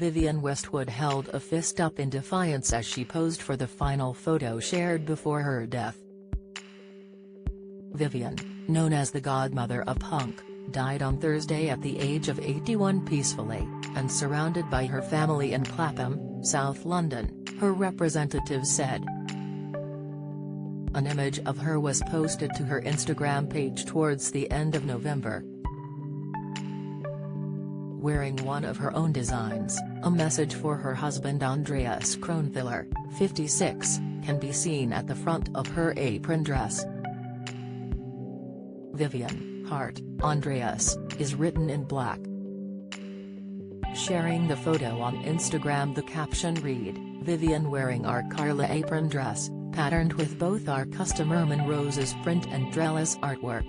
Vivienne Westwood held a fist up in defiance as she posed for the final photo shared before her death. Vivienne, known as the godmother of punk, died on Thursday at the age of 81 peacefully, and surrounded by her family in Clapham, South London, her representatives said. An image of her was posted to her Instagram page towards the end of November. Wearing one of her own designs, a message for her husband Andreas Kronthaler, 56, can be seen at the front of her apron dress. Vivienne, heart, Andreas, is written in black. Sharing the photo on Instagram, the caption read, "Vivienne wearing our Carla apron dress, patterned with both our custom Ermine roses print and trellis artwork."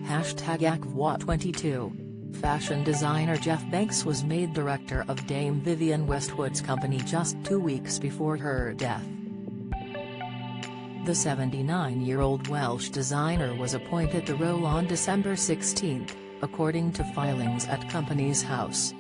#AkVwa22. Fashion designer Jeff Banks was made director of Dame Vivienne Westwood's company just 2 weeks before her death. The 79-year-old Welsh designer was appointed the role on December 16, according to filings at Companies House.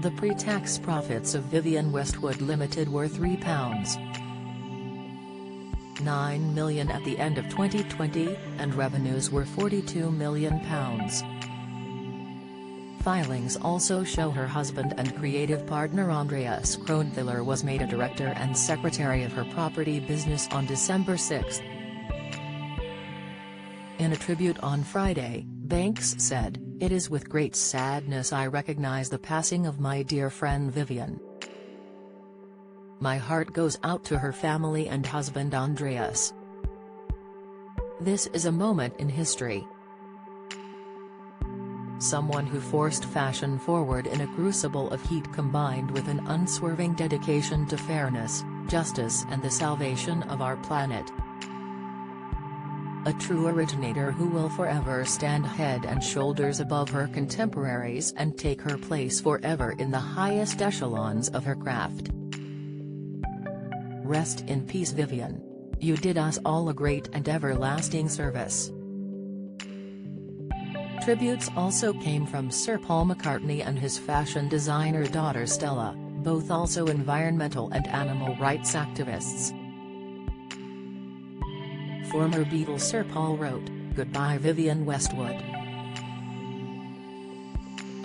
The pre-tax profits of Vivienne Westwood Limited were £3.9 million at the end of 2020, and revenues were £42 million. Filings also show her husband and creative partner Andreas Kronthaler was made a director and secretary of her property business on December 6. In a tribute on Friday, Banks said, "It is with great sadness I recognize the passing of my dear friend Vivienne. My heart goes out to her family and husband Andreas. This is a moment in history. Someone who forced fashion forward in a crucible of heat combined with an unswerving dedication to fairness, justice and the salvation of our planet. A true originator who will forever stand head and shoulders above her contemporaries and take her place forever in the highest echelons of her craft. Rest in peace, Vivienne. You did us all a great and everlasting service." Tributes also came from Sir Paul McCartney and his fashion designer daughter Stella, both also environmental and animal rights activists. Former Beatle Sir Paul wrote, "Goodbye Vivienne Westwood.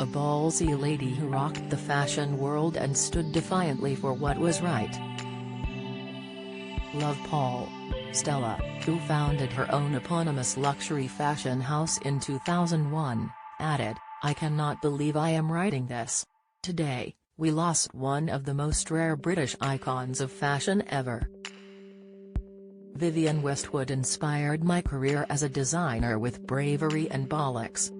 A ballsy lady who rocked the fashion world and stood defiantly for what was right. Love Paul." Stella, who founded her own eponymous luxury fashion house in 2001, added, "I cannot believe I am writing this. Today, we lost one of the most rare British icons of fashion ever. Vivienne Westwood inspired my career as a designer with bravery and bollocks.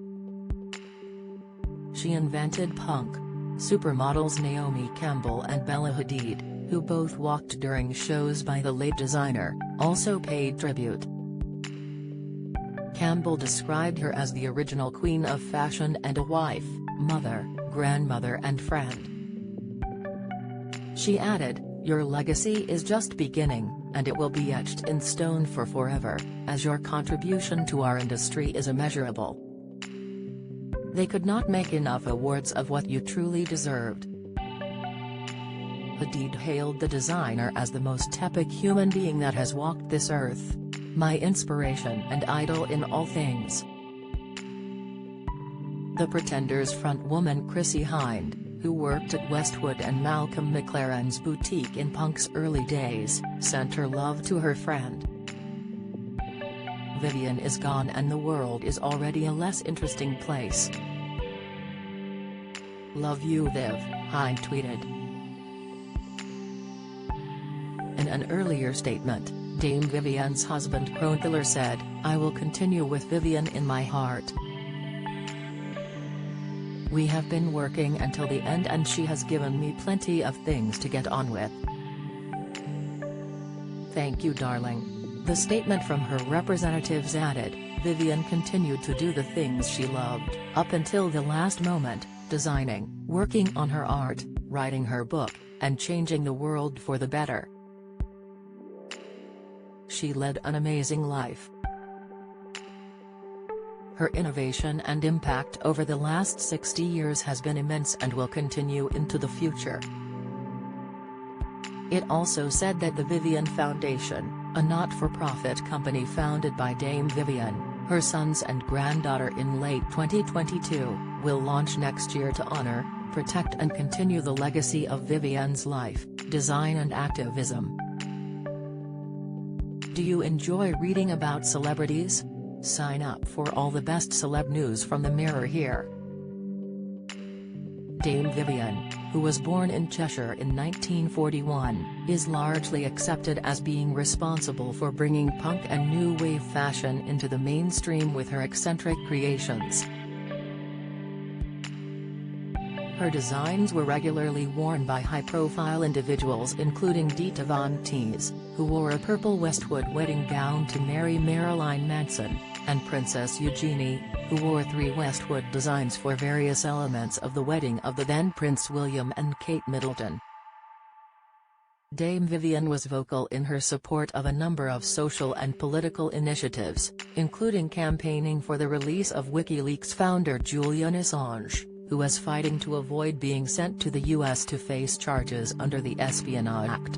She invented punk. Supermodels Naomi Campbell and Bella Hadid, who both walked during shows by the late designer, also paid tribute. Campbell described her as the original queen of fashion and a wife, mother, grandmother and friend. She added, "Your legacy is just beginning, and it will be etched in stone for forever, as your contribution to our industry is immeasurable. They could not make enough awards of what you truly deserved." Hadid hailed the designer as the most epic human being that has walked this earth, "my inspiration and idol in all things." The Pretenders frontwoman Chrissie Hynde, who worked at Westwood and Malcolm McLaren's boutique in punk's early days, sent her love to her friend. "Vivienne is gone and the world is already a less interesting place. Love you Viv," Hynde tweeted. In an earlier statement, Dame Vivienne's husband Kronthaler said, "I will continue with Vivienne in my heart. We have been working until the end and she has given me plenty of things to get on with. Thank you darling." The statement from her representatives added, "Vivienne continued to do the things she loved, up until the last moment, designing, working on her art, writing her book, and changing the world for the better. She led an amazing life. Her innovation and impact over the last 60 years has been immense and will continue into the future. It also said that the Vivienne Foundation, a not-for-profit company founded by Dame Vivienne, her sons and granddaughter in late 2022, will launch next year to honor, protect and continue the legacy of Vivienne's life, design and activism. Do you enjoy reading about celebrities? Sign up for all the best celeb news from the Mirror here. Dame Vivienne, who was born in Cheshire in 1941, is largely accepted as being responsible for bringing punk and new wave fashion into the mainstream with her eccentric creations. Her designs were regularly worn by high-profile individuals including defiant, who wore a purple Westwood wedding gown to marry Marilyn Manson, and Princess Eugenie, who wore 3 Westwood designs for various elements of the wedding of the then Prince William and Kate Middleton. Dame Vivienne was vocal in her support of a number of social and political initiatives, including campaigning for the release of WikiLeaks founder Julian Assange, who was fighting to avoid being sent to the US to face charges under the Espionage Act.